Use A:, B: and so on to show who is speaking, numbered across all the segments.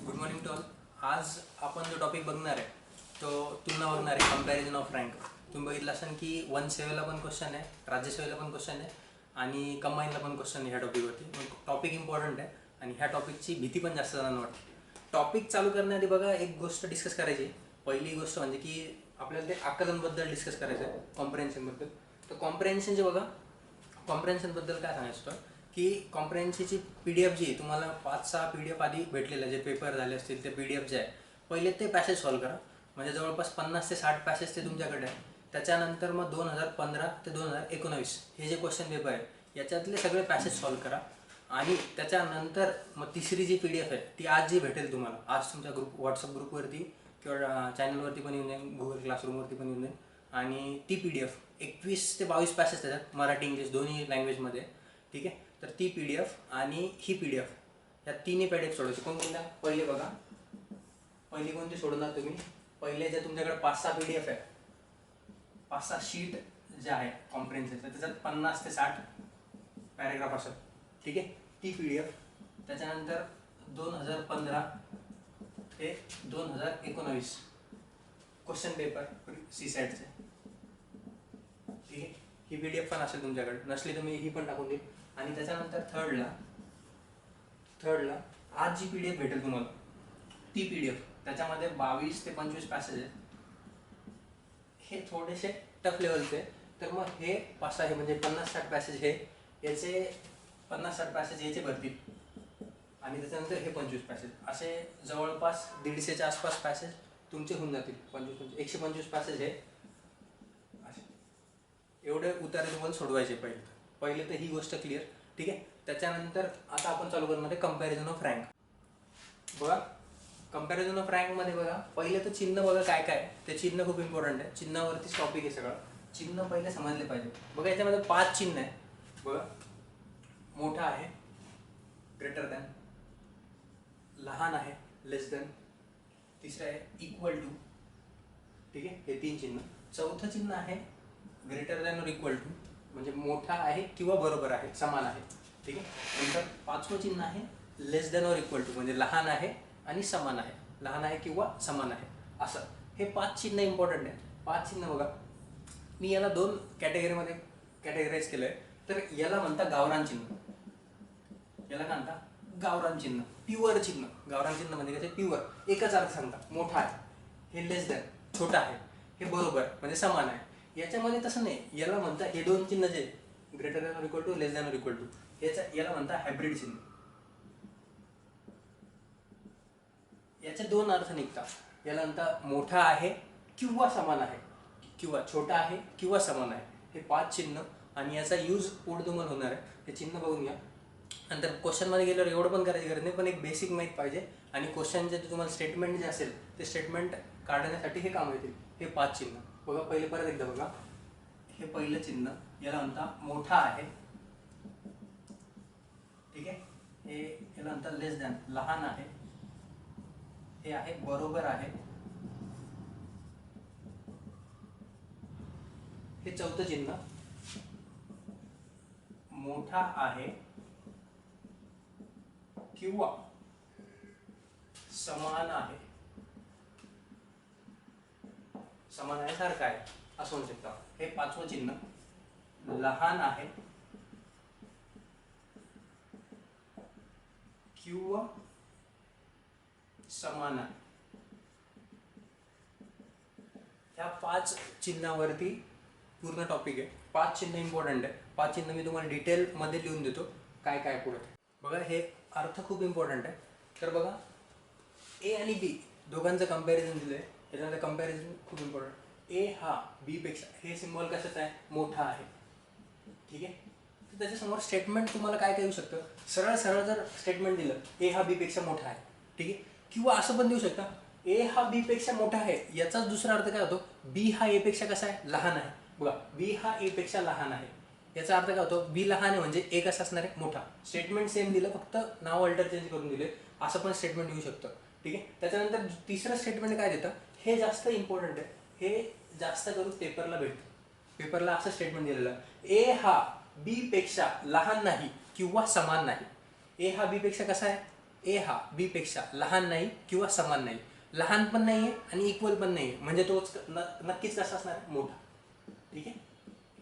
A: Good morning to all. आज आपण जो टॉपिक बघणार आहे तो तुलना बघणार आहे, कंपॅरिझन ऑफ रँक. तुम्ही बघितलं असाल की 1/7ला पण क्वेश्चन आहे, राज्यसेवेला पण क्वेश्चन आहे आणि कंबाईनला पण क्वेश्चन आहे ह्या टॉपिकवरती. टॉपिक इम्पॉर्टंट आहे आणि ह्या टॉपिकची भीती पण जास्त जणांना वाटते. टॉपिक चालू करण्याआधी बघा एक गोष्ट डिस्कस करायची. पहिली गोष्ट म्हणजे की आपल्याला ते आकलनबद्दल डिस्कस करायचं आहे, कॉम्प्रेन्शनबद्दल. तर कॉम्प्रेन्शनचे बघा, कॉम्प्रेन्शनबद्दल काय सांगायचं की कॉम्प्रेन्शनची PDF जी आहे तुम्हाला 5-6 PDF आधी भेटलेलं जे पेपर झाले असतील ते PDF जे आहे पहिले ते पॅसेज सॉल्व करा. म्हणजे जवळपास 50 ते 60 पॅसेज ते तुमच्याकडे आहे. त्याच्यानंतर मग 2015 ते 2019 हे जे क्वेश्चन पेपर आहे याच्यातले सगळे पॅसेज सॉल्व करा. आणि त्याच्यानंतर मग तिसरी जी PDF आहे ती आज जी भेटेल तुम्हाला, आज तुमच्या व्हॉट्सअप ग्रुपवरती किंवा चॅनलवरती पण येऊन जाईल, गुगल क्लासरूमवरती पण येऊन जाईल. आणि ती PDF 21 ते 22 पॅसेज त्याच्यात मराठी इंग्लिश दोन्ही लँग्वेजमध्ये. ठीक आहे, तर ती PDF आणि ही PDF या तिन्ही PDF सोडवायची. कोणत्या? पहिले बघा, पहिली कोणती सोडवणार तुम्ही? पहिले जे तुमच्याकडे 5-6 PDF आहे, 5-6 शीट जे आहे कॉम्प्रेन्शनचं त्याच्यात 50 ते 60 पॅरेग्राफ असतात. ठीक आहे, ती PDF. त्याच्यानंतर 2015 ते 2019 क्वेश्चन पेपर CSATचे. ठीक आहे, ही PDF पण असेल तुमच्याकडे, नसली तर मी ही पण टाकून देईल. आणि त्याच्यानंतर थर्डला आज जी PDF भेटेल तुम्हाला ती PDF, त्याच्यामध्ये 22 ते 25 पॅसेज आहेत. हे थोडेसे टफ लेवलचे. तर मग हे 5-6 हे म्हणजे 50-60 पॅसेज हे याचे 50-60 पॅसेज याचे भरतील. आणि त्याच्यानंतर हे 25 पॅसेज, असे जवळपास 150च्या आसपास पॅसेज तुमचे होऊन जातील. 125 पॅसेज हे असे एवढे उतारे तुम्हाला सोडवायचे. पहिले तर ही गोष्ट क्लिअर. ठीक आहे, त्याच्यानंतर आता आपण चालू करणार आहे कंपॅरिझन ऑफ रँक. बघा, कंपॅरिझन ऑफ रँकमध्ये बघा पहिले तर चिन्ह बघा काय काय, ते चिन्ह खूप इम्पॉर्टंट आहे. चिन्हावरतीच टॉपिक आहे सगळं. चिन्ह पहिले समजले पाहिजे. बघा याच्यामध्ये 5 चिन्ह आहे. बघा, मोठा आहे ग्रेटर दॅन, लहान आहे लेस दॅन, तिसरं आहे इक्वल टू. ठीक आहे, हे 3 चिन्ह. चौथं चिन्ह आहे ग्रेटर दॅन और इक्वल टू, म्हणजे मोठा आहे किंवा बरोबर आहे, समान आहे. ठीक आहे, नंतर 5वं चिन्ह आहे लेस दॅन और इक्वल टू, म्हणजे लहान आहे आणि समान आहे, लहान आहे किंवा समान आहे. असं हे 5 चिन्ह इम्पॉर्टंट आहे. 5 चिन्ह बघा, मी याला 2 कॅटेगरीमध्ये कॅटेगराईज केलं आहे. तर याला म्हणता गावरान चिन्ह. याला काय म्हणता? गावरान चिन्ह, प्युअर चिन्ह. गावरान चिन्ह म्हणजे काय? प्युअर, एकच अर्थ सांगता. मोठा आहे, हे लेस दॅन, छोटा आहे, हे बरोबर म्हणजे समान आहे. याच्यामध्ये तसं नाही. याला म्हणता हे 2 चिन्ह जे ग्रेटर दॅन और इक्वल टू, लेस दॅन और इक्वल टू, याला म्हणता हायब्रिड चिन्ह. याचे 2 अर्थ निघतात. याला म्हणता मोठा आहे किंवा समान आहे, किंवा छोटा आहे किंवा समान आहे. हे 5 चिन्ह आणि याचा यूज पुढे तुम्हाला होणार आहे. हे चिन्ह बघून घ्या. नंतर क्वेश्चनमध्ये गेल्यावर एवढं पण करायची गरज नाही, पण एक बेसिक माहीत पाहिजे. आणि क्वेश्चनचे तुम्हाला स्टेटमेंट जे असेल ते स्टेटमेंट काढण्यासाठी हे काम येतील. हे 5 चिन्ह बघा. पहिले परत एकदा बघा, हे पहिलं चिन्ह याला म्हणता मोठा आहे. ठीक आहे, हे याला म्हणता लेस दॅन, लहान आहे. हे आहे बरोबर आहे. हे चौथं चिन्ह मोठा आहे किंवा समान आहे. समान आहे, सारखं आहे असं म्हणू शकता. हे 5वं चिन्ह लहान आहे किंवा समान आहे. ह्या 5 चिन्हावरती पूर्ण टॉपिक आहे. 5 चिन्ह इम्पॉर्टंट आहे. 5 चिन्ह मी तुम्हाला डिटेलमध्ये लिहून देतो काय काय पुढे. बघा, हे अर्थ खूप इम्पॉर्टंट आहे. तर बघा, A आणि B दोघांचं कंपॅरिझन दिलं आहे. याच्यामध्ये कंपॅरिझन खूप इम्पॉर्टंट. A हा B पेक्षा, हे सिम्बॉल कशाचं आहे? मोठा आहे. ठीक आहे, तर त्याच्यासमोर स्टेटमेंट तुम्हाला काय काय येऊ शकतं? सरळ सरळ जर स्टेटमेंट दिलं A हा B पेक्षा मोठा आहे, ठीक आहे, किंवा असं पण देऊ शकता A हा B पेक्षा मोठा आहे, याचाच दुसरा अर्थ काय होतो? B हा A पेक्षा कसा आहे? लहान आहे. बघा, B हा A पेक्षा लहान आहे, याचा अर्थ काय होतो? B लहान आहे म्हणजे A कसा असणार आहे? मोठा. स्टेटमेंट सेम दिलं, फक्त नाव अल्टर चेंज करून दिले, असं पण स्टेटमेंट येऊ शकतं. ठीक आहे, त्याच्यानंतर तिसरं स्टेटमेंट काय देतं? हे जास्त इम्पॉर्टंट आहे. हे जास्त करून पेपरला भेटतं. पेपरला असं स्टेटमेंट दिलेलं, A हा B पेक्षा लहान नाही किंवा समान नाही. A हा B पेक्षा कसा आहे? ए हा बी पेक्षा लहान नाही किंवा समान नाही. लहान पण नाहीये आणि इक्वल पण नाहीये, म्हणजे तोच नक्कीच कसा असणार आहे, मोठा. ठीक आहे,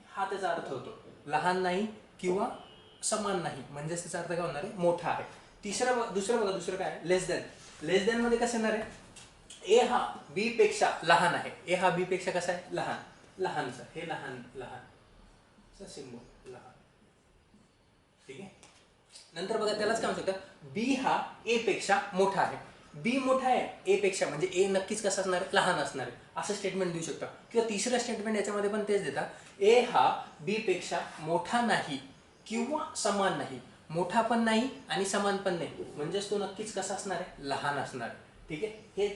A: हा त्याचा अर्थ होतो. लहान नाही किंवा समान नाही म्हणजेच त्याचा अर्थ काय होणार आहे, मोठा आहे. दुसरं काय, लेस दॅन. लेस दॅन मध्ये कसं येणार आहे, ए हा बी पेक्षा लहान आहे. ए हा बी पेक्षा कसा आहे, लहान. लहानचा हे लहान सिम्बॉल लहान. ठीक आहे, नंतर बघा त्यालाच काय म्हणू शकतं, बी हा ए पेक्षा मोठा आहे. बी मोठा आहे ए पेक्षा, म्हणजे ए नक्कीच कसं असणार आहे, लहान असणार आहे, असं स्टेटमेंट देऊ शकता. किंवा तिसरं स्टेटमेंट याच्यामध्ये पण तेच देतात, ए हा बी पेक्षा मोठा नाही किंवा समान नाही. मोठा पण नाही आणि समान पण नाही, म्हणजेच तो नक्कीच कसा असणार आहे, लहान असणार आहे. ठीक आहे, हे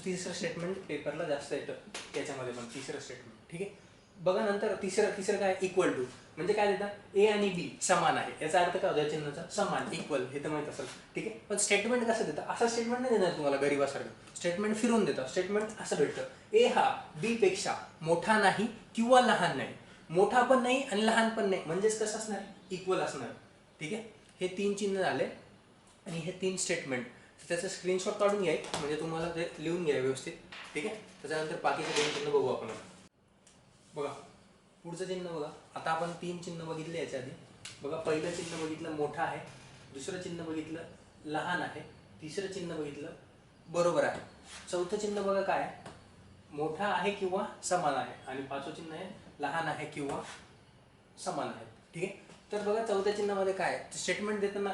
A: तिसरं स्टेटमेंट पेपरला जास्त येतं त्याच्यामध्ये पण, तिसरं स्टेटमेंट. ठीक आहे, बघा नंतर तिसरं काय, इक्वल टू. म्हणजे काय देतात, ए आणि बी समान आहे, याचा अर्थ काय होता, चिन्हाचा समान, इक्वल, हे तर माहित असेल. ठीक आहे, पण स्टेटमेंट कसं देतं, असं स्टेटमेंट नाही देणार तुम्हाला गरीबासारखं. स्टेटमेंट फिरून देतात. स्टेटमेंट असं भेटतं, ए हा बी पेक्षा मोठा नाही किंवा लहान नाही. मोठा पण नाही आणि लहान पण नाही, म्हणजेच कसं असणार, इक्वल असणार. ठीक आहे, हे 3 चिन्ह झाले आणि हे 3 स्टेटमेंट. त्याचं स्क्रीनशॉट काढून घ्या म्हणजे तुम्हाला ते लिहून घ्या व्यवस्थित. ठीक आहे, त्याच्यानंतर बाकीचे 2 चिन्ह बघू आपण. बघा पुढचं चिन्ह बघा, आता आपण 3 चिन्ह बघितले याच्या आधी. बघा पहिलं चिन्ह बघितलं मोठा आहे, दुसरं चिन्ह बघितलं लहान आहे, तिसरं चिन्ह बघितलं बरोबर आहे, चौथं चिन्ह बघा काय, मोठा आहे किंवा समान आहे, आणि 5वं चिन्ह आहे लहान आहे किंवा समान आहे. ठीक आहे, तर बघा चौथ्या चिन्हामध्ये काय स्टेटमेंट देताना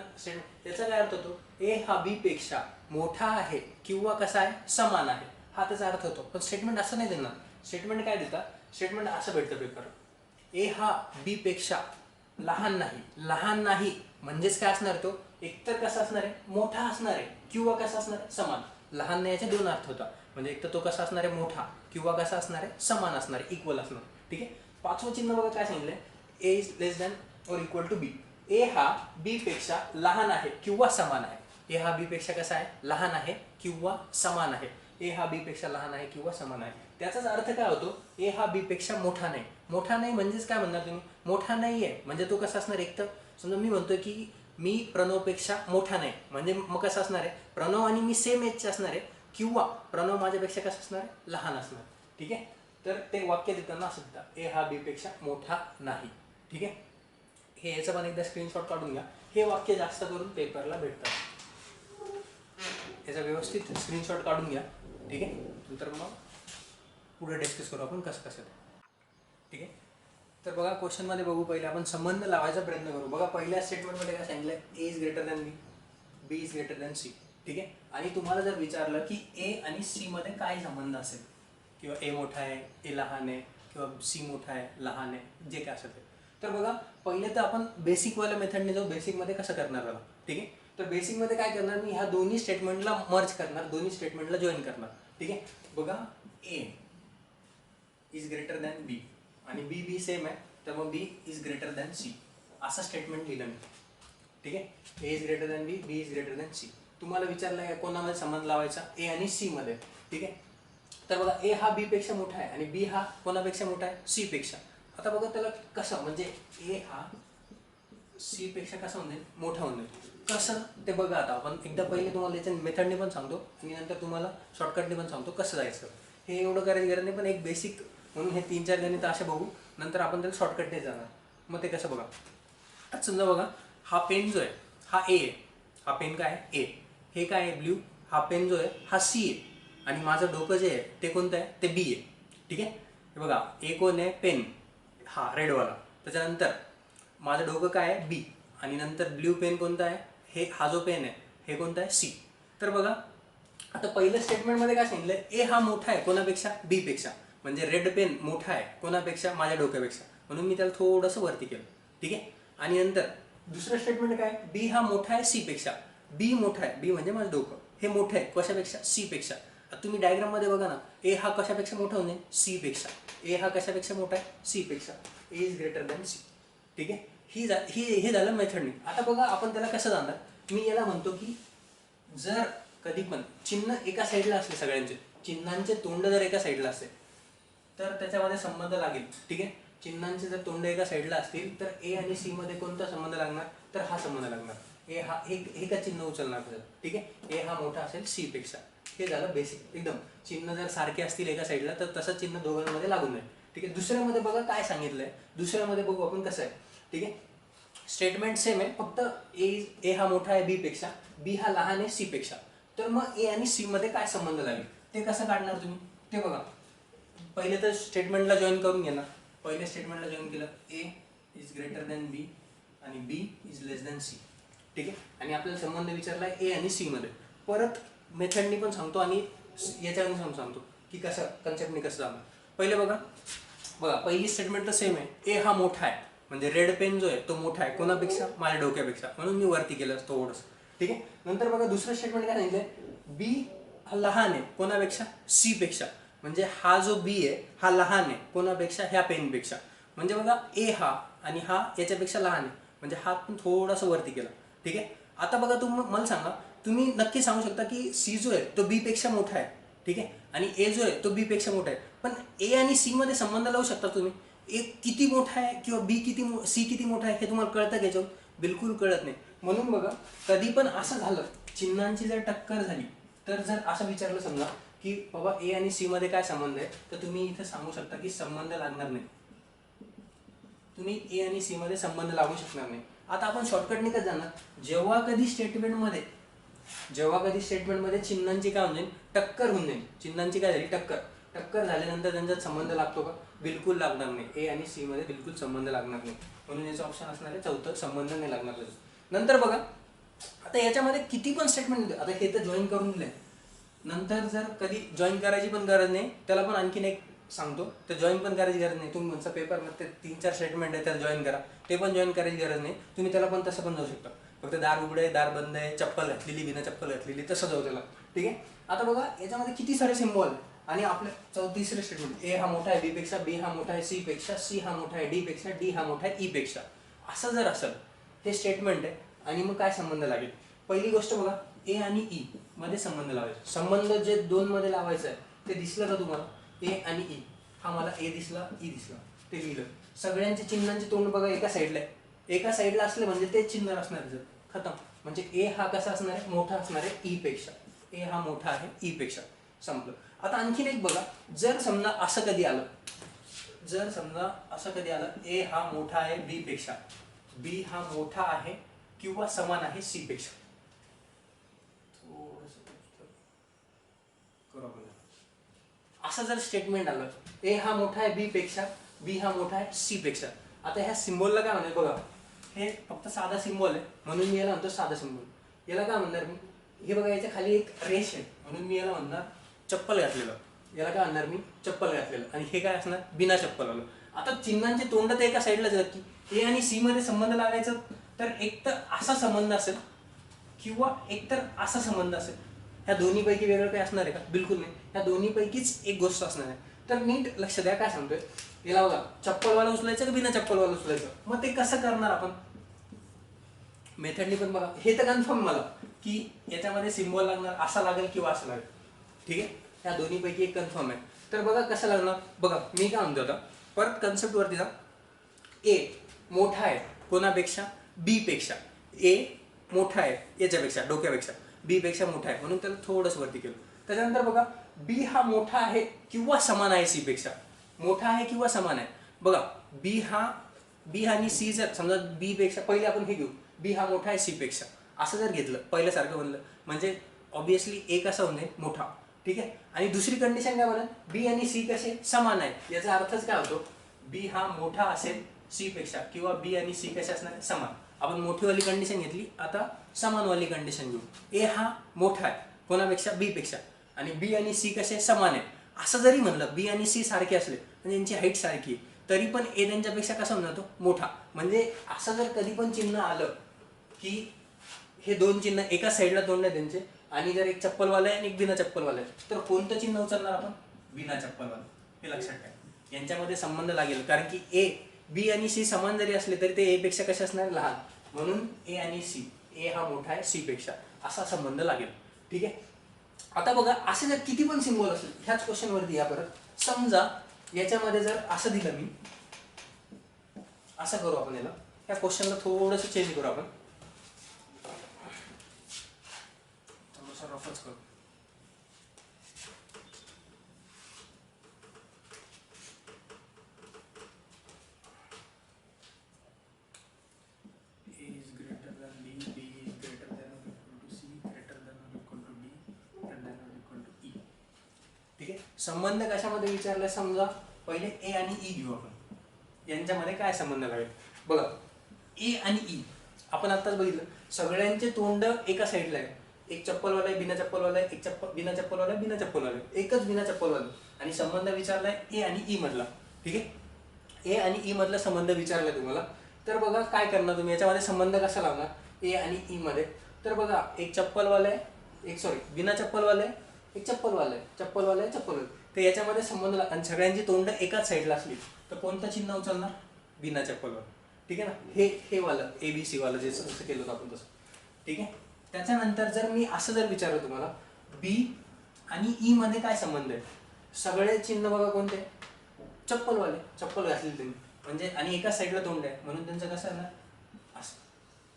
A: याचा काय अर्थ होतो, ए हा बी पेक्षा मोठा आहे किंवा कसा आहे, समान आहे, हा त्याचा अर्थ होतो. पण स्टेटमेंट असं नाही देणार. स्टेटमेंट काय देतात, स्टेटमेंट असं भेटतं पेपर, ए हा बी पेक्षा लहान नाही म्हणजेच काय असणार, तो एकतर कसा असणार आहे, मोठा असणार आहे किंवा कसा असणार आहे, समान. लहान नाही याचे 2 अर्थ होतात, म्हणजे एक तर तो कसा असणार आहे, मोठा, किंवा कसा असणार आहे, समान असणार आहे, इक्वल असणार. ठीक आहे, 5वं चिन्ह बघा काय सांगितलंय, ए इज लेस दॅन और इक्वल टू बी. ए हा बी पेक्षा लहान आहे किंवा समान आहे. ए हा बी पेक्षा कसा आहे, लहान आहे किंवा समान आहे. ए हा बी पेक्षा लहान आहे किंवा समान आहे. त्याचाच अर्थ काय होतो, ए हा बी पेक्षा मोठा नाही. मोठा नाही म्हणजेच काय म्हणणार तुम्ही, मोठा नाही आहे म्हणजे तो कसा असणार, एक तर समजा मी म्हणतोय की मी प्रणवपेक्षा मोठा नाही, म्हणजे मग कसं असणार आहे, प्रणव आणि मी सेम एजचे असणार आहे, किंवा प्रणव माझ्यापेक्षा कसं असणार आहे, लहान असणार. ठीक आहे, तर ते वाक्य देताना असं देतात, ए हा बी पेक्षा मोठा नाही. ठीक आहे, हे याचं पण एकदा स्क्रीनशॉट काढून घ्या. हे वाक्य जास्त करून पेपरला भेटतात, याचा व्यवस्थित स्क्रीनशॉट काढून घ्या. ठीक आहे, नंतर मग पुढे डिस्कस करू आपण कसं. ठीक आहे, तर बघा क्वेश्चनमध्ये बघू, पहिले आपण संबंध लावायचा प्रयत्न करू. बघा पहिल्या स्टेटमेंटमध्ये काय सांगितलं, A is greater than B, B is greater than C. ठीक आहे, आणि तुम्हाला जर विचारलं की ए आणि सी मध्ये काय संबंध असेल, किंवा ए मोठा आहे, ए लहान आहे, किंवा सी मोठा आहे, लहान आहे, जे काय असेल ते. तर बघा पहिले तर आपण बेसिकवाल्या मेथडने जाऊ, बेसिकमध्ये कसं करणार बघा. ठीक आहे, तर बेसिकमध्ये काय करणार, मी ह्या दोन्ही स्टेटमेंटला मर्ज करणार, दोन्ही स्टेटमेंटला जॉईन करणार. ठीक आहे, बघा A is greater than B आणि बी सेम आहे, तर मग B is greater than C, असं स्टेटमेंट लिहिलं मी. ठीक आहे, A is greater than B is greater than C. तुम्हाला विचारलं आहे कोणामध्ये संबंध लावायचा, ए आणि सी मध्ये. ठीक आहे, तर बघा ए हा बी पेक्षा मोठा आहे आणि बी हा कोणापेक्षा मोठा आहे, सी पेक्षा. आता बघा त्याला कसं, म्हणजे ए हा सी पेक्षा कसं होऊन जाईल, मोठा होऊन जाईल. कसं ते बघा. आता आपण एकदा पहिले तुम्हाला याच्या मेथडने पण सांगतो आणि नंतर तुम्हाला शॉर्टकटने पण सांगतो कसं जायचं. हे एवढं करायची गरज नाही, पण एक बेसिक म्हणून हे 3-4 गणित असे बघू, नंतर आपण त्याला शॉर्टकटने जाणार. मग ते कसं बघा, आता समजा बघा हा पेन जो आहे हा ए आहे, हा पेन काय आहे ए, हे काय आहे ब्ल्यू, हा पेन जो आहे हा सी आहे, आणि माझं डोकं जे आहे ते कोणतं आहे, ते बी आहे. ठीक आहे, हे बघा ए कोण आहे, पेन हा रेडवाला, त्याच्यानंतर माझं डोकं काय आहे बी, आणि नंतर ब्ल्यू पेन कोणता आहे, हे हा जो पेन आहे हे कोणता आहे सी. तर बघा आता पहिल्या स्टेटमेंटमध्ये काय सांगितलं, ए हा मोठा आहे कोणापेक्षा, बी पेक्षा, म्हणजे रेड पेन मोठा आहे कोणापेक्षा, माझ्या डोक्यापेक्षा, म्हणून मी त्याला थोडंसं वरती केलं. ठीक आहे, आणि नंतर दुसरं स्टेटमेंट काय, बी हा मोठा आहे सी पेक्षा, बी मोठा आहे, बी म्हणजे माझं डोकं, हे मोठं आहे कशापेक्षा, सी पेक्षा. आता तुम्ही डायग्राममध्ये बघा ना, ए हा कशापेक्षा मोठा होणे, सी पेक्षा, ए हा कशापेक्षा मोठा आहे, सी पेक्षा, ए इज ग्रेटर दॅन सी. ठीक आहे, हे झालं मेथडनी. आता बघा आपण त्याला कसं जाणार, मी याला म्हणतो की जर कधी पण चिन्ह एका साईडला असले, सगळ्यांचे चिन्हांचे तोंड जर एका साईडला असते तर त्याच्यामध्ये संबंध लागेल. ठीक आहे, चिन्हांचे जर तोंड एका साईडला असतील तर ए आणि सी मध्ये कोणता संबंध लागणार, तर हा संबंध लागणार. ए हा एक चिन्ह उचलणार त्याचं, ठीक आहे. ए हा मोठा असेल सी पेक्षा. हे झालं बेसिक एकदम. चिन्ह जर सारखे असतील एका साईडला तर तसं चिन्ह दोघांमध्ये लागून जाईल, ठीक आहे. दुसऱ्यामध्ये बघा काय सांगितलंय, दुसऱ्यामध्ये बघू आपण कसं आहे, ठीक आहे. स्टेटमेंट सेम आहे, फक्त ए हा मोठा आहे बी पेक्षा, बी हा लहान आहे सी पेक्षा. तर मग ए आणि सी मध्ये काय संबंध लागेल ते कसं काढणार तुम्ही ते बघा. पहिले तर स्टेटमेंटला जॉईन करून घेणार. पहिले स्टेटमेंटला जॉईन केलं, ए इज ग्रेटर दॅन बी आणि बी इज लेस दॅन सी, ठीक आहे. आणि आपल्याला संबंध विचारलाय ए आणि सी मध्ये. परत मेथडनी पण सांगतो आणि याच्यावरून पण सांगतो की कसं कन्सेप्टनी कसं जाणार. पहिले बघा पहिली स्टेटमेंट तर सेम आहे. ए हा मोठा आहे म्हणजे रेड पेन जो आहे तो मोठा आहे कोणापेक्षा, माझ्या डोक्यापेक्षा, म्हणून मी वरती केलं थोडंसं, ठीक आहे. नंतर बघा दुसरं स्टेटमेंट काय सांगितलंय, बी हा लहान आहे कोणापेक्षा, सी पेक्षा. म्हणजे हा जो बी आहे हा लहान आहे कोणापेक्षा, ह्या पेनपेक्षा. म्हणजे बघा ए हा आणि हा याच्यापेक्षा लहान आहे, म्हणजे हा पण थोडासा वरती केला, ठीक आहे. आता बघा तुम्ही मला सांगा, तुम्ही नक्की सांगू शकता की सी जो आहे तो बी पेक्षा मोठा आहे, ठीक आहे, आणि ए जो आहे तो बी पेक्षा मोठा आहे. पण ए आणि सी मध्ये संबंध लावू शकता तुम्ही. ए किती मोठा आहे किंवा बी सी किती मोठा आहे हे तुम्हाला कळतं का याच्यावर? बिलकुल कळत नाही. म्हणून बघा कधी पण असं झालं, चिन्हांची जर टक्कर झाली तर जर असं विचारलं समजा की बाबा ए आणि सी मध्ये काय संबंध आहे, तर तुम्ही इथे सांगू शकता की संबंध लागणार नाही. तुम्ही ए आणि सी मध्ये संबंध लागू शकणार नाही. आता आपण शॉर्टकटने कसं जाणार, जेव्हा कधी स्टेटमेंटमध्ये चिन्हांची काय होऊन जाईल, टक्कर होऊन जाईल. चिन्हांची काय झाली, टक्कर झाल्यानंतर त्यांच्यात संबंध लागतो का? बिलकुल लागणार नाही. ए आणि सी मध्ये बिलकुल संबंध लागणार नाही. म्हणून याचं ऑप्शन असणार आहे चौथं, संबंध नाही लागणार. नंतर बघा आता याच्यामध्ये किती पण स्टेटमेंट, आता हे तर जॉईन करून दिलंय. नंतर जर कधी जॉईन करायची पण गरज नाही, त्याला पण आणखीन एक सांगतो, तर जॉईन पण करायची गरज नाही. तुम्ही म्हणता पेपरमध्ये 3-4 स्टेटमेंट आहे त्याला जॉईन करा, ते पण जॉईन करायची गरज नाही. तुम्ही त्याला पण तसं पण जाऊ शकता. फक्त दार उघडे दार बंद आहे, चप्पल घातलेली बिना चप्पल घातलेली, तसं जाऊ त्याला, ठीक आहे. आता बघा याच्यामध्ये किती सारे सिम्बॉल आणि आपल्या तिसरे स्टेटमेंट, ए हा मोठा आहे बी पेक्षा, बी हा मोठा आहे सी पेक्षा, सी हा मोठा आहे डी पेक्षा, डी हा मोठा आहे ई पेक्षा. असं जर असेल हे स्टेटमेंट आहे. आणि मग काय संबंध लागेल, पहिली गोष्ट बघा ए आणि ई मध्ये संबंध लावायचा. संबंध जे 2 मध्ये लावायचं आहे ते दिसलं का तुम्हाला, ए आणि ई. हा मला ए दिसला, ई दिसला, ते लिहिलं. सगळ्यांचे चिन्हांचे तोंड बघा एका साईडला आहे. एका साईडला असले म्हणजे ते चिन्ह असणार आहे खतम. म्हणजे ए हा कसा असणार आहे, मोठा असणार आहे ई पेक्षा. ए हा मोठा आहे ई पेक्षा, संपलं. आता आणखीन एक बघा, जर समजा असं कधी आलं, ए हा मोठा आहे बी पेक्षा, बी हा मोठा आहे किंवा समान आहे सी पेक्षा. असं जर स्टेटमेंट आलं, ए हा मोठा आहे बी पेक्षा, बी हा मोठा आहे सी पेक्षा. आता ह्या सिम्बॉलला काय म्हणणार बघा, हे फक्त साधा सिम्बॉल आहे म्हणून मी याला म्हणतो साधा सिम्बॉल. याला काय म्हणणार मी, हे बघा याच्या खाली एक रेष आहे म्हणून मी याला म्हणणार चप्पल घातलेलं. याला काय म्हणणार मी, चप्पल घातलेलं. आणि हे काय असणार, बिना चप्पल आलं. आता चिन्हांचे तोंड तर एका साईडला जात की ए आणि सी मध्ये संबंध लागायचं, तर एक तर असा संबंध असेल किंवा एकतर असा संबंध असेल. ह्या दोन्हीपैकी वेगळं काही असणार आहे का? बिलकुल नाही. ह्या दोन्हीपैकीच एक गोष्ट असणार आहे. तर नीट लक्ष द्या काय सांगतोय. याला बघा चप्पलवाला उचलायचं का बिना चप्पलवाला उचलायचं, मग ते कसं करणार आपण मेथडनी पण बघा. हे तर कन्फर्म मला की याच्यामध्ये सिम्बॉल लागणार, असा लागेल किंवा असं लागेल, ठीक आहे. ह्या दोन्हीपैकी एक कन्फर्म आहे. तर बघा कसं लागणार, बघा मी काय म्हणतो आता परत कन्सेप्ट वरती जा. ए मोठा आहे कोणापेक्षा, बी पेक्षा. ए मोठा आहे याच्यापेक्षा, डोक्यापेक्षा, बी पेक्षा मोठा आहे म्हणून त्याला थोडंसं वरती केलं. त्याच्यानंतर बघा बी हा मोठा आहे किंवा समान आहे सी पेक्षा. मोठा आहे किंवा समान आहे. बघा बी आणि सी जर समजा बी पेक्षा, पहिले आपण हे घेऊ, बी हा मोठा आहे सी पेक्षा, असं जर घेतलं पहिल्यासारखं म्हणलं म्हणजे ऑब्विसली ए कसा होऊन जाईल, मोठा, ठीक आहे. आणि दुसरी कंडिशन काय म्हणा, बी आणि सी कसे समान आहे. याचा अर्थच काय होतो, बी हा मोठा असेल सी पेक्षा किंवा बी आणि सी कसे असणार, समान. आपण मोठीवाली कंडिशन घेतली, आता समानवाली कंडिशन घेऊ. ए हा मोठा आहे कोणापेक्षा, बी पेक्षा, आणि बी आणि सी कसे समान आहे. असं जरी म्हणलं बी आणि सी सारखे असले म्हणजे यांची हाईट सारखी आहे, तरी पण ए त्यांच्यापेक्षा कसा होऊन जातो, मोठा. म्हणजे असं जर कधी पण चिन्ह आलं की हे दोन चिन्ह एका साईडला तोंड आहे त्यांचे, आणि जर एक चप्पलवाला आहे आणि एक बिना चप्पलवाला आहे, तर कोणतं चिन्ह उचलणार आपण, बिना चप्पलवाला. हे लक्षात ठेवा, यांच्यामध्ये संबंध लागेल. कारण की ए बी आणि सी समान जरी असले तरी ते ए पेक्षा कसे असणार, लहान. म्हणून ए आणि सी, ए हा मोठा आहे सी पेक्षा, असा संबंध लागेल, ठीक आहे. आता बघा असे जर किती पण सिम्बॉल असेल, ह्याच क्वेश्चन वरती या परत. समजा याच्यामध्ये जर असं दिलं मी, असं करू आपण याला, ह्या क्वेश्चनला थोडंसं चेंज करू आपण. रफच करू. A is greater than B, B is greater than or equal to C, greater than or equal to D, greater than or equal to E. ठीक आहे. संबंध कशामध्ये विचारलाय समजा, पहिले ए आणि ई घेऊ आपण. यांच्यामध्ये काय संबंध लागेल बघा. ए आणि ई आपण आताच बघितलं, सगळ्यांचे तोंड एका साईडला आहे. एक चप्पलवाला आहे, बिना चप्पलवाला आहे, एक बिना चप्पलवाला आहे, बिना चप्पलवाला आहे, एकच बिना चप्पलवाला. आणि संबंध विचारलाय ए आणि ई मधला. ठीक आहे. ए आणि ई मधला संबंध विचारलाय तुम्हाला. तर बघा काय करणार तुम्ही, याच्यामध्ये संबंध कसा लावणार ए आणि ई मध्ये. तर बघा एक चप्पलवाला आहे, एक सॉरी बिना चप्पलवाला आहे, एक चप्पलवाला आहे, चप्पलवाला आहे, चप्पलवाला. तर याच्यामध्ये संबंध आणि सगळ्यांची तोंड एकाच साईडला असली तर कोणतं चिन्ह उचलणार, बिना चप्पलवाला. ठीक आहे ना. हे वालं ABC वालं जे असं केलं होतं आपण तसं. ठीक आहे. त्याच्यानंतर जर मी असं जर विचारलं तुम्हाला, बी आणि ई मध्ये काय संबंध आहे, सगळे चिन्ह बघा कोणते, चप्पलवाले, चप्पल घातली त्यांनी म्हणजे, आणि एका साईडला तोंड आहे म्हणून त्यांचं कसं आहे ना असं.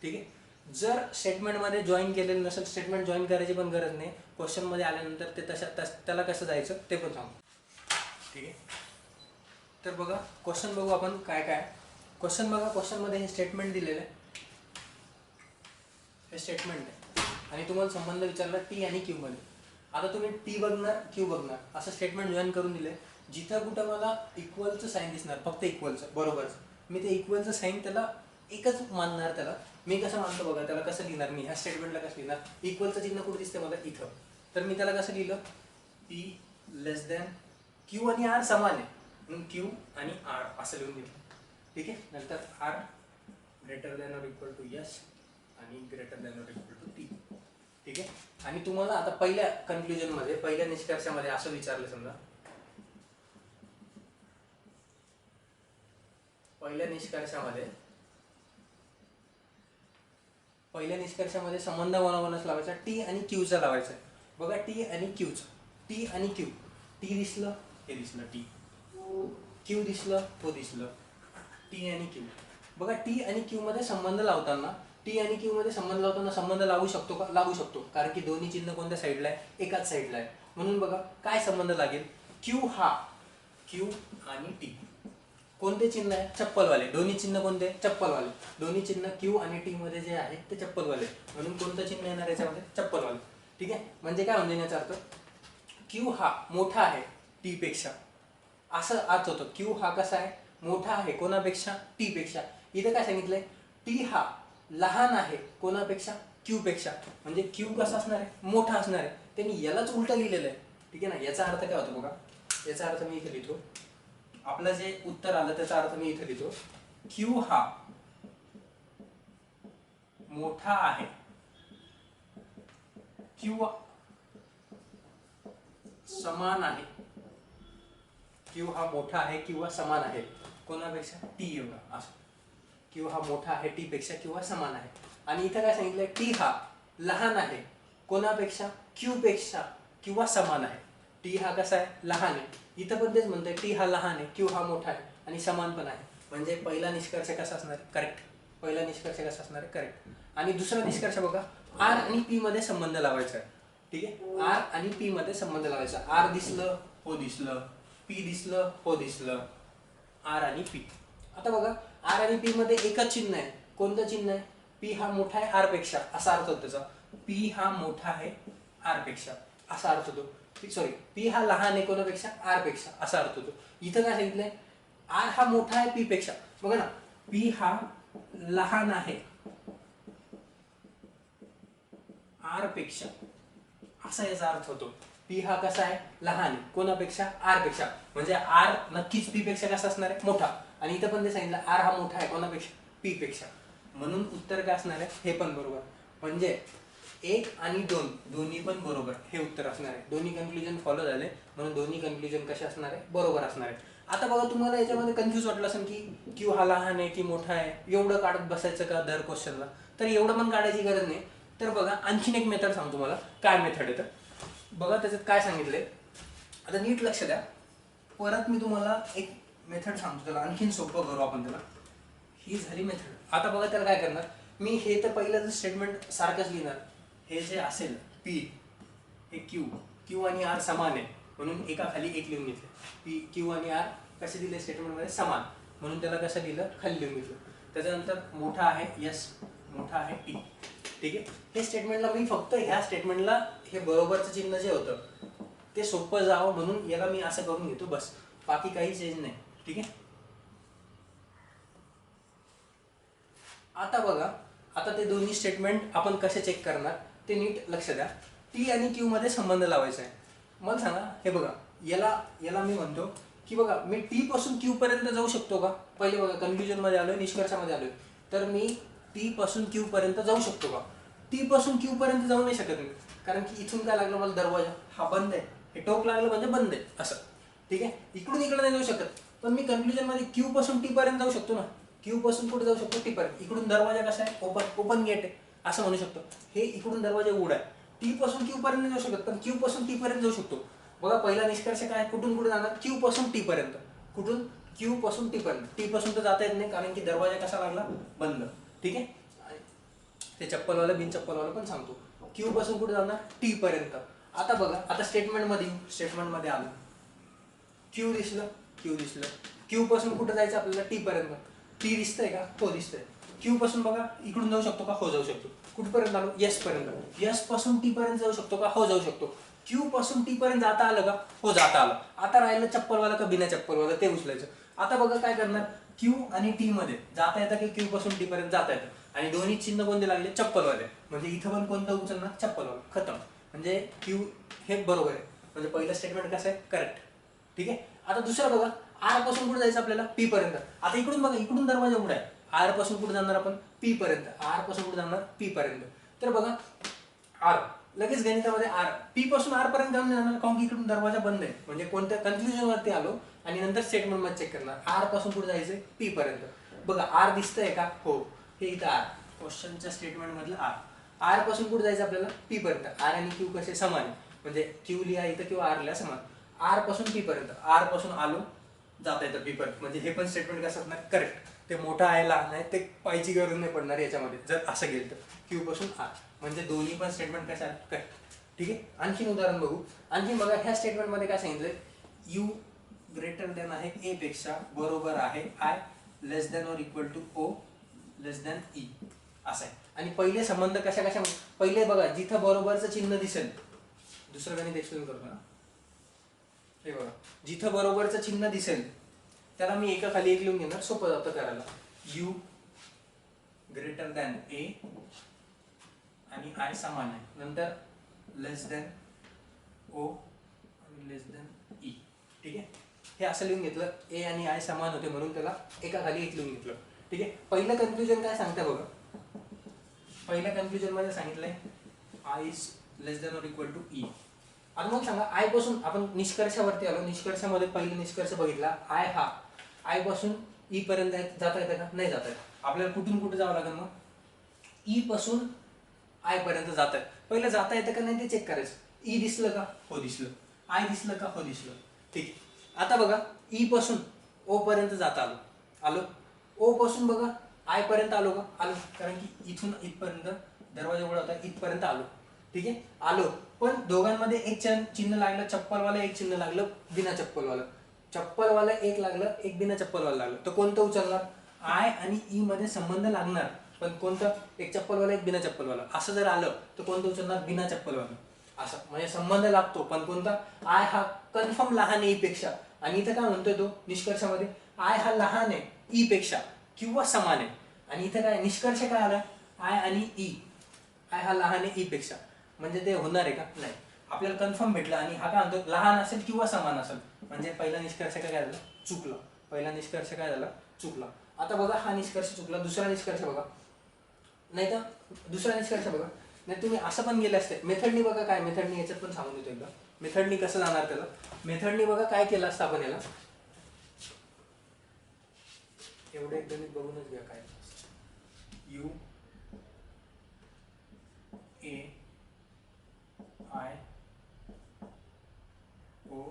A: ठीक आहे. जर स्टेटमेंटमध्ये जॉईन केलेलं नसेल, स्टेटमेंट जॉईन करायची पण गरज नाही. क्वेश्चनमध्ये आल्यानंतर ते त्याला कसं जायचं ते पण सांगू. ठीक आहे. तर बघा क्वेश्चन बघू आपण काय काय. क्वेश्चन बघा, क्वेश्चनमध्ये हे स्टेटमेंट दिलेलं आहे, हे स्टेटमेंट आहे आणि तुम्हाला संबंध विचारला टी आणि क्यू मध्ये. आता तुम्ही टी बघणार, क्यू बघणार, असं स्टेटमेंट जॉईन करून दिले. जिथं कुठं मला इक्वलचं साईन दिसणार, फक्त इक्वलचं बरोबर, मी ते इक्वलचं साईन त्याला एकच मानणार. त्याला मी कसं मानतो बघा, त्याला कसं लिहिणार मी, ह्या स्टेटमेंटला कसं लिहिणार, इक्वलचं चिन्ह कुठे दिसते मला इथं. तर मी त्याला कसं लिहिलं, पी लेस दॅन क्यू आणि आर समान आहे म्हणून क्यू आणि आर असं लिहून दिलं. ठीक आहे. नंतर R greater than or equal to S आणि greater than or equal to T. ठीक आहे. आणि तुम्हाला आता पहिल्या कन्क्लुजनमध्ये, पहिल्या निष्कर्षामध्ये असं विचारलं समजा, पहिल्या निष्कर्षामध्ये संबंध कोणाकोणाच लावायचा, टी आणि क्यूचा लावायचा. बघा टी आणि क्यूचा, टी आणि क्यू, टी दिसलं, हे दिसलं, टी, क्यू दिसलं, तो दिसलं, टी आणि क्यू. बघा टी आणि क्यू मध्ये संबंध लावताना, टी आणि क्यू मध्ये संबंध लावताना संबंध लागू शकतो का, लागू शकतो, कारण की दोन्ही चिन्ह कोणत्या साईडला आहे, एकाच साईडला आहे. म्हणून बघा काय संबंध लागेल, क्यू हा, क्यू आणि टी कोणते चिन्ह आहे, चप्पलवाले. दोन्ही चिन्ह कोणते, चप्पलवाले. दोन्ही चिन्ह क्यू आणि टी मध्ये जे आहे ते चप्पलवाले, म्हणून कोणतं चिन्ह येणार याच्यामध्ये, चप्पलवाले. ठीक आहे. म्हणजे काय म्हणजे याचा अर्थ, क्यू हा मोठा आहे टी पेक्षा, असं अर्थ होतो. क्यू हा कसा आहे, मोठा आहे कोणापेक्षा, टी पेक्षा. इथं काय सांगितलंय, टी हा लहान आहे कोणापेक्षा, क्यू पेक्षा. म्हणजे क्यू कसा असणार आहे, मोठा असणार आहे. त्यांनी यालाच उलट लिहिलेलं आहे. ठीक आहे ना. याचा अर्थ काय होतो बघा, याचा अर्थ मी इथे लिहितो, आपलं जे उत्तर आलं त्याचा अर्थ मी इथे लिहितो, क्यू हा मोठा आहे किंवा समान आहे, क्यू हा मोठा आहे किंवा समान आहे कोणापेक्षा, टी एवढा. असं क्यू हा मोठा आहे टी पेक्षा किंवा समान आहे. आणि इथं काय सांगितलंय, टी हा लहान आहे कोणापेक्षा, क्यू पेक्षा किंवा समान आहे. टी हा कसा आहे, लहान आहे. इथं पण तेच म्हणतंय, टी हा लहान आहे, क्यू हा मोठा आहे आणि समान पण आहे. म्हणजे पहिला निष्कर्ष कसा असणार आहे, करेक्ट. पहिला निष्कर्ष कसा असणार आहे, करेक्ट. आणि दुसरा निष्कर्ष बघा, आर आणि पी मध्ये संबंध लावायचा आहे. ठीक आहे. आर आणि पी मध्ये संबंध लावायचा. आर दिसलं, हो दिसलं, पी दिसलं, हो दिसलं, आर आणि पी. आता बघा आर आणि पी मध्ये एकच चिन्ह आहे, कोणतं चिन्ह आहे, पी हा मोठा आहे आर पेक्षा, असा अर्थ होतो त्याचा. पी हा मोठा आहे आर पेक्षा असा अर्थ होतो. सॉरी, पी हा लहान आहे कोणापेक्षा, आर पेक्षा असा अर्थ होतो. इथं काय सांगितलंय, आर हा मोठा आहे पी पेक्षा. बघा ना, पी हा लहान आहे आर पेक्षा असा याचा अर्थ होतो. पी हा कसा आहे, लहान आहे कोणापेक्षा, आर पेक्षा. म्हणजे आर नक्कीच पी पेक्षा कसा असणार आहे, मोठा. आणि इथं पण ते सांगितलं आर हा मोठा आहे कोणापेक्षा, पी पेक्षा. म्हणून उत्तर काय असणार आहे, हे पण बरोबर. म्हणजे 1 आणि 2 दोन्ही पण बरोबर हे उत्तर असणार आहे. दोन्ही कन्क्लुजन फॉलो झाले म्हणून दोन्ही कन्क्लुजन कसे असणार आहे, बरोबर असणार आहे. आता बघा तुम्हाला याच्यामध्ये कन्फ्यूज वाटलं असेल की क्यू हा लहान आहे की मोठा आहे, एवढं काढत बसायचं का दर क्वेश्चनला. तर एवढं पण काढायची गरज नाही. तर बघा आणखीन एक मेथड सांगतो तुम्हाला, काय मेथड आहे तर बघा त्याच्यात काय सांगितलंय. आता नीट लक्ष द्या. परत मी तुम्हाला एक मेथड सांगतो, त्याला आणखीन सोपं करू आपण त्याला. ही झाली मेथड. आता बघा त्याला काय करणार, मी हे तर पहिलं स्टेटमेंट सारखंच लिहिणार. हे जे असेल पी, हे क्यू आणि आर समान आहे म्हणून एका खाली एक लिहून घेतलं. पी क्यू आणि आर कसे दिले स्टेटमेंटमध्ये समान म्हणून त्याला कसं दिलं खाली लिहून घेतलं. त्याच्यानंतर मोठा आहे एस, मोठा आहे टी. ठीक आहे. हे स्टेटमेंटला मी फक्त ह्या स्टेटमेंटला हे बरोबरचं चिन्ह जे होतं ते सोपं जावं म्हणून याला मी असं करून घेतो बस, बाकी काही चेंज नाही. ठीक आहे. आता बघा, आता ते दोन्ही स्टेटमेंट आपण कसे चेक करणार ते नीट लक्ष द्या. टी आणि क्यू मध्ये संबंध लावायचा आहे. मला सांगा, हे बघा याला मी म्हणतो की बघा मी टी पासून क्यू पर्यंत जाऊ शकतो का. पहिले बघा कन्क्लुजन मध्ये आलोय, निष्कर्षामध्ये आलोय, तर मी टी पासून क्यू पर्यंत जाऊ शकतो का. टी पासून क्यू पर्यंत जाऊ नाही शकत मी, कारण की इथून काय लागलं मला दरवाजा हा बंद आहे, हे टोक लागलं म्हणजे बंद आहे असं. ठीक आहे. इकडून इकडे नाही जाऊ शकत, पण मी कन्क्लुजन मध्ये क्यू पासून टी पर्यंत जाऊ शकतो ना. क्यू पासून कुठे जाऊ शकतो टी पर्यंत. इकडून दरवाजा कसा आहे ओपन गेट आहे असं म्हणू शकतो. हे इकडून दरवाजा उघडा आहे. टी पासून क्यू पर्यंत जाऊ शकत, पण क्यू पासून टी पर्यंत जाऊ शकतो. बघा पहिला निष्कर्ष काय, कुठून कुठे जाणार क्यू पासून टी पर्यंत. कुठून क्यू पासून टी पर्यंत. टी पासून तर जाता येत नाही कारण की दरवाजा कसा लागला बंद. ठीक आहे. ते चप्पलवाला बिन चप्पलवाला पण सांगतो. क्यू पासून कुठे जाणार टी पर्यंत. आता बघा, आता स्टेटमेंटमध्ये आलो, क्यू दिसलं, क्यू पासून कुठे जायचं आपल्याला टी पर्यंत. टी दिसतंय का, हो दिसतंय. क्यू पासून बघा इकडून जाऊ शकतो का, हो जाऊ शकतो. कुठपर्यंत आलो, एस पर्यंत. एस पासून टी पर्यंत जाऊ शकतो का, हो जाऊ शकतो. क्यू पासून टी पर्यंत जाता आलं का, हो जाता आलं. आता राहिलं चप्पलवाला का बिना चप्पलवाला ते उचलायचं. आता बघा काय करणार, क्यू आणि टी मध्ये जाता येतं की क्यू पासून टी पर्यंत जाता येतं, आणि दोन्ही चिन्ह कोणते लागले चप्पलवाले, म्हणजे इथं पण कोणतं उचलणार चप्पलवाला. खतम. म्हणजे क्यू हे बरोबर आहे, म्हणजे पहिलं स्टेटमेंट कसं आहे करेक्ट. ठीक आहे. आता दुसरं बघा, आर पासून कुठे जायचं आपल्याला पी पर्यंत. आता इकडून बघा, इकडून दरवाजा उघडा आहे. आर पासून कुठे जाणार आपण पी पर्यंत. आर पासून कुठे जाणार पी पर्यंत. तर बघा आर लगेच गणितामध्ये आर पी पासून आर पर्यंत जाऊन जाणार, कारण की इकडून दरवाजा बंद आहे. म्हणजे कोणत्या कन्क्लुजन वरती आलो आणि नंतर स्टेटमेंट मध्ये चेक करणार. आर पासून कुठे जायचंय पी पर्यंत. बघा आर दिसतंय का, हो हे इथं आर, क्वेश्चनच्या स्टेटमेंट मधलं आर. आर पासून कुठे जायचं आपल्याला पी पर्यंत. आर आणि क्यू कसे समान आहे, म्हणजे क्यू लिहा इथं किंवा आर लिहा समान. आर पासून पी पर्यंत. आर पासून आलो जाता येतं पी पर्यंत, म्हणजे हे पण स्टेटमेंट कसं असणार करेक्ट. ते मोठा आहे लहान आहे ते पाहिजे गरज नाही पडणार याच्यामध्ये जर असं गेलं तर. क्यू पासून आर म्हणजे दोन्ही पण स्टेटमेंट कशा आहेत करेक्ट. ठीक आहे. आणखीन उदाहरण बघू. आणखी बघा, ह्या स्टेटमेंटमध्ये काय सांगितलंय, यू ग्रेटर दॅन आहे ए पेक्षा बरोबर आहे I less than or equal to O less than E असं आहे. आणि पहिले संबंध कशा पहिले बघा, जिथं बरोबरचं चिन्ह दिसेल, दुसरं गणित एक्सप्लेन करतो ना. हे बघा, जिथं बरोबरचं चिन्ह दिसेल त्याला मी एका खाली एक लिहून घेणार, सोपं जातं करायला. यू ग्रेटर दॅन ए आणि आय समान आहे, नंतर लेस दॅन ओ आणि लेस दॅन ई. ठीक आहे. हे असं लिहून घेतलं, ए आणि आय समान होते म्हणून त्याला एका खाली एक लिहून घेतलं. ठीक आहे. पहिलं कन्फ्युजन काय सांगतं बघा, पहिल्या कन्फ्युजन मध्ये सांगितलंय I is less than or equal to E. आता मग सांगा, आय पासून आपण निष्कर्षावरती आलो. निष्कर्षामध्ये पहिला निष्कर्ष बघितला, आय हा आय पासून ई पर्यंत जाता येतं का, नाही जाता येत. आपल्याला कुठून कुठे जावं लागेल मग, ई पासून आय पर्यंत जात आहे. पहिलं जाता येतं का नाही ते चेक करायचं. ई दिसलं का, हो दिसलं. आय दिसलं का, हो दिसलं. ठीक आहे. आता बघा, ई पासून ओ पर्यंत जाता आलो. ओ पासून बघा आय पर्यंत आलो का, आलो, कारण की इथून इथपर्यंत दरवाजा उघडा होता, इथपर्यंत आलो. ठीक आहे. आलो, पण दोघांमध्ये एक चिन्ह लागलं चप्पलवाला, एक चिन्ह लागलं बिना चप्पलवाला. चप्पलवाला एक लागलं, एक बिना चप्पलवाला लागलं, तर कोणतं उचलणार. आय आणि ई मध्ये संबंध लागणार, पण कोणतं, एक चप्पलवाला एक बिना चप्पलवाला. असं जर आलं तर कोणतं उचलणार, बिना चप्पलवाला. असं म्हणजे संबंध लागतो, पण कोणता, आय हा कन्फर्म लहान आहे ई पेक्षा. आणि इथं काय म्हणतोय तो निष्कर्षामध्ये, आय हा लहान आहे ई पेक्षा किंवा समान आहे. आणि इथं काय निष्कर्ष काय आला, आय आणि ई, आय हा लहान आहे ई पेक्षा, म्हणजे ते होणार आहे का, नाही. आपल्याला कन्फर्म भेटलं. आणि हा काय म्हणतो, लहान असेल किंवा समान असेल, म्हणजे पहिला निष्कर्ष काय झाला, चुकला. पहिला निष्कर्ष काय झाला, चुकला. आता बघा, हा निष्कर्ष चुकला. दुसरा निष्कर्ष बघा, नाही तर दुसरा निष्कर्ष बघा. नाही तुम्ही असं पण गेले असते मेथडनी. बघा काय मेथडनी, याच्यात पण सांगून देतो एकदा मेथडनी कसं जाणार त्याला. मेथडनी बघा काय केलं असतं आपण याला, एवढे एक गणित बघूनच घ्या काय. U A I O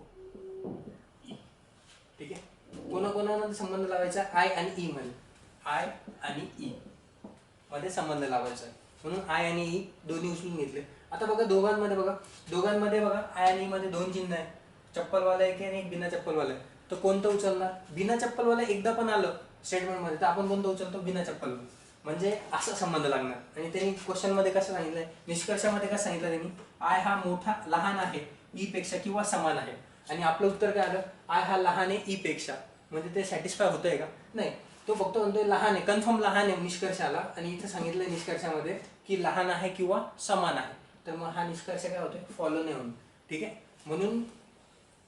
A: E. ठीक आहे. कोणाकोणामध्ये संबंध लावायचा, आय आणि ई मध्ये. आय आणि ई मध्ये संबंध लावायचा आहे. म्हणून आय आणि ई दोन्ही उचलून घेतले. आता बघा दोघांमध्ये बघा आय आणि ई मध्ये दोन चिन्ह आहे, चप्पलवाला एक आणि एक बिना चप्पलवाला आहे. तर कोणतं उचलणार? बिना चप्पलवाला एकदा पण आलं स्टेटमेंटमध्ये तर आपण कोणतं उचलतो? बिना चप्पलवाला. म्हणजे असा संबंध लागणार. आणि त्यांनी क्वेश्चन मध्ये कसं सांगितलंय, निष्कर्षामध्ये कसं सांगितलं त्यांनी, आय हा मोठा लहान आहे ई पेक्षा किंवा समान आहे. आणि आपलं उत्तर काय आलं? आय हा लहान आहे ई पेक्षा. म्हणजे ते सॅटिस्फाय होतंय का? नाही. तो फक्त म्हणतोय लहान आहे, कन्फर्म लहान आहे निष्कर्ष आला. आणि इथे सांगितलं निष्कर्षामध्ये की लहान आहे किंवा समान आहे. तर मग हा निष्कर्ष काय होतोय? फॉलो नाही होऊन. ठीक आहे. म्हणून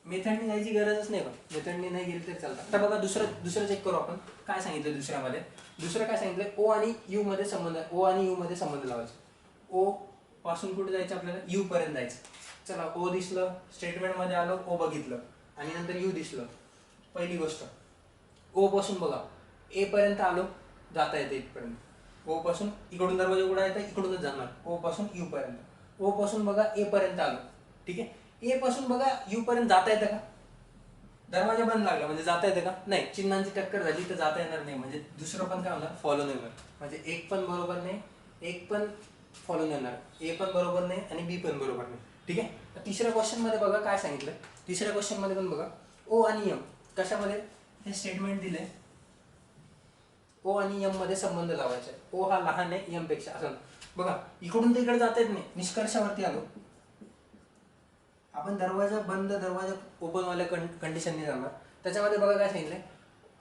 A: मेथडने जायची गरजच नाही. पण मेथडने नाही गेली तरी चालतं. आता बघा दुसरं चेक करू आपण. काय सांगितलं दुसऱ्यामध्ये? दुसरं काय सांगितलं? ओ आणि यू मध्ये संबंध, ओ आणि यू मध्ये संबंध लावायचे. ओ पासून कुठे जायचं आपल्याला? यू पर्यंत जायचं. चला, ओ दिसलं, स्टेटमेंटमध्ये आलं, ओ बघितलं आणि नंतर यू दिसलं. पहिली गोष्ट, ओ पासून बघा ए पर्यंत आलो, जाता येते इथपर्यंत. ओ पासून इकडून दरवाजा उघडा येतं, इकडूनच जाणार. ओ पासून यू पर्यंत. ओ पासून बघा ए पर्यंत आलो. ठीक आहे. ए पासून बघा यू पर्यंत जाता येतं का? दरवाजा बंद लागला म्हणजे जाता येतं का? नाही. चिन्हांची टक्कर झाली तर जाता येणार नाही. म्हणजे दुसरं पण काय होणार? फॉलो नाही होणार. म्हणजे एक पण बरोबर नाही, एक पण फॉलो नाही होणार. ए पण बरोबर नाही आणि बी पण बरोबर नाही. ठीक आहे. तिसऱ्या क्वेश्चन मध्ये बघा काय सांगितलं. तिसऱ्या क्वेश्चन मध्ये पण बघा ओ आणि एम कशामध्ये? हे स्टेटमेंट दिले, ओ आणि एम मध्ये संबंध लावायचे. ओ हा लहान आहे एम पेक्षा असं. बघा इकडून तर इकडे जाता येत नाही. निष्कर्षावरती आलो आपण. दरवाजा बंद, दरवाजा ओपन वाल्या कंडिशनने जाणार. त्याच्यामध्ये बघा काय सांगितलंय.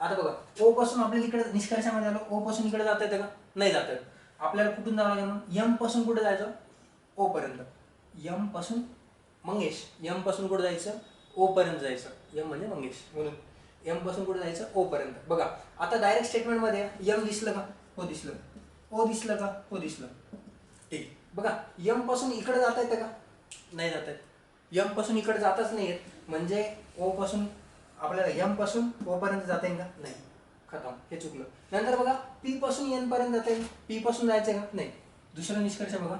A: आता बघा ओ पासून आपल्याला इकडे निष्कर्षामध्ये आलो, ओ पासून इकडे जाता येतं का? नाही जाता येत. आपल्याला कुठून जावं लागेल? एम पासून कुठे जायचं? ओ पर्यंत. एम पासून मंगेश, एम पासून कुठे जायचं? ओ पर्यंत जायचं. एम म्हणजे मंगेश, म्हणून एम पासून कुठे जायचं? ओ पर्यंत. बघा आता डायरेक्ट स्टेटमेंट मध्ये एम दिसलं का? हो दिसलं. ओ दिसलं का? हो दिसलं. ठीक. बघा एम पासून इकडे जाता येतं का? नाही जाता येत. एम पासून इकडे जातच नाही येत. म्हणजे ओ पासून आपल्याला एम पासून ओ पर्यंत जाता येईल का? नाही. खतम. हे चुकलं. नंतर बघा पी पासून एन पर्यंत जाता येईल. पी पासून जायचं का? नाही. दुसरा निष्कर्ष बघा,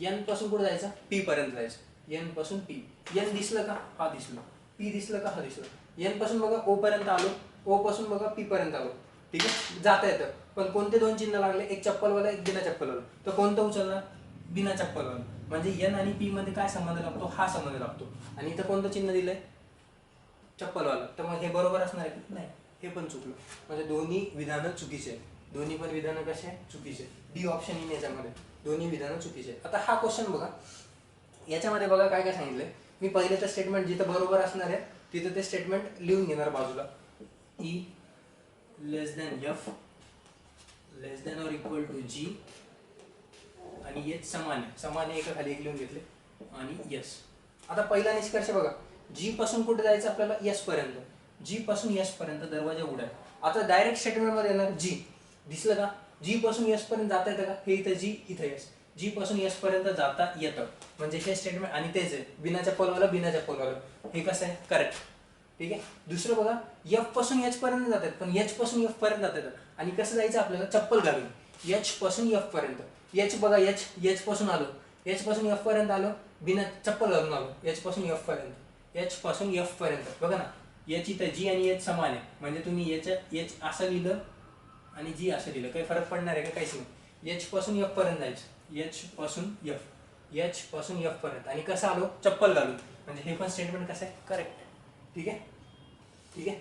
A: एन पासून कुठे जायचं? पी पर्यंत जायचं. एन पासून पी. एन दिसलं का? हा दिसलं. पी दिसलं का? हा दिसलं. एन पासून बघा ओ पर्यंत आलो, ओ पासून बघा पी पर्यंत आलो. ठीक आहे. जाता येतं. पण कोणते दोन चिन्ह लागले? एक चप्पलवाला, एक बिना चप्पलवाला. तर कोणतं उचलणार? बिना चप्पलवाला. म्हणजे एन आणि पी मध्ये काय संबंध लागतो? हा संबंध लागतो. आणि इथं कोणतं चिन्ह दिलंय? चप्पलवाला. तर मग हे बरोबर असणार आहे की नाही? हे पण चुकलं. म्हणजे दोन्ही विधानं चुकीचे आहेत. दोन्ही पण विधानं कसे आहे? चुकीचे. डी ऑप्शन इन याच्यामध्ये दोन्ही विधानं चुकीचे आहेत. आता हा क्वेश्चन बघा, याच्यामध्ये बघा काय काय सांगितलंय. मी पहिले तर स्टेटमेंट जिथं बरोबर असणार आहे तिथं ते स्टेटमेंट लिहून घेणार बाजूला. E less than F less than or equal to G आणि एच समान आहे. समान आहे एका खाली एक लिहून घेतले आणि यस. आता पहिला निष्कर्ष बघा, जी पासून कुठे जायचं आपल्याला? यस पर्यंत. जी पासून यस पर्यंत दरवाजा उघडा. आता डायरेक्ट स्टेटमेंट मध्ये येणार जी. दिसलं का? जी पासून यस पर्यंत जाता येतं का? हे इथं जी, इथं यस. जी पासून यस पर्यंत जाता येतं. म्हणजे हे स्टेटमेंट आणि तेच आहे. बिना चप्पलवाला, बिना चप्पलवाला. हे कसं आहे? करेक्ट. ठीक आहे. दुसरं बघा, एफ पासून एच पर्यंत जातात, पण एच पासून एफ पर्यंत जातात. आणि कसं जायचं आपल्याला? चप्पल घालून. एच पासून एफ पर्यंत. एच बघा, एच पासून आलो, एच पासून एफ पर्यंत आलो, बिना चप्पल घालून आलो. एच पासून एफ पर्यंत, एच पासून एफ पर्यंत. बघा ना, एच इथं जी आणि एच समान आहे. म्हणजे तुम्ही एच असं लिहिलं आणि जी असं लिहिलं, काही फरक पडणार आहे का? काहीच नाही. एच पासून एफ पर्यंत जायचं. एच पासून एफ, एच पासून एफ पर्यंत. आणि कसं आलो? चप्पल घालून. म्हणजे हे पण स्टेटमेंट कसं आहे? करेक्ट. ठीक आहे. ठीक आहे.